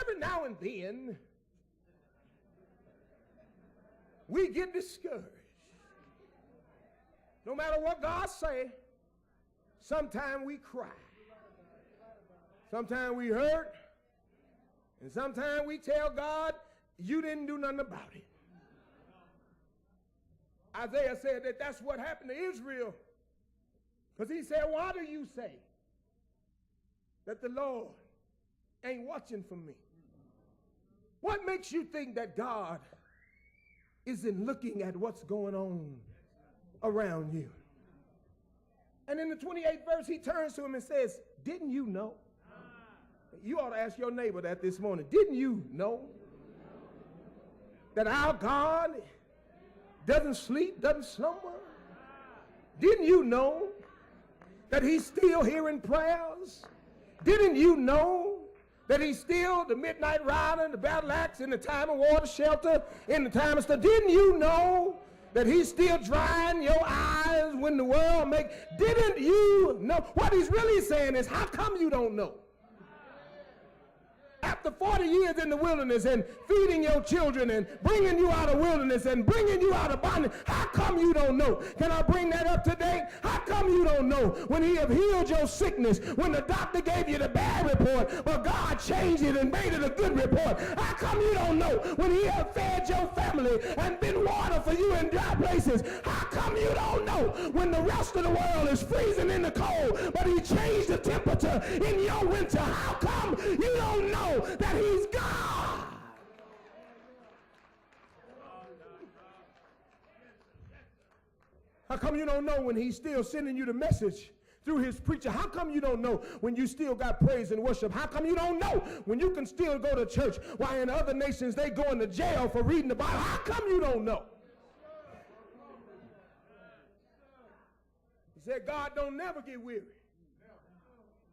every now and then, we get discouraged. No matter what God say, sometimes we cry. Sometimes we hurt. And sometimes we tell God, you didn't do nothing about it. Isaiah said that that's what happened to Israel. Because he said, why do you say that the Lord ain't watching for me? What makes you think that God isn't looking at what's going on around you? And in the 28th verse, he turns to him and says, didn't you know? You ought to ask your neighbor that this morning. Didn't you know that our God doesn't sleep, doesn't slumber? Didn't you know that he's still hearing prayers? Didn't you know that he's still the midnight rider, the battle axe in the time of war, the shelter in the time of stuff? Didn't you know that he's still drying your eyes when the world didn't you know? What he's really saying is, how come you don't know? After 40 years in the wilderness and feeding your children and bringing you out of wilderness and bringing you out of bondage, how come you don't know? Can I bring that up today? How come you don't know when he have healed your sickness, when the doctor gave you the bad report, but God changed it and made it a good report? How come you don't know when he have fed your family and been water for you in dry places? How come you don't know when the rest of the world is freezing in the cold, but he changed the temperature in your winter? How come you don't know that he's God? How come you don't know when he's still sending you the message through his preacher? How come you don't know when you still got praise and worship? How come you don't know when you can still go to church while in other nations they go into jail for reading the Bible? How come you don't know? He said God don't never get weary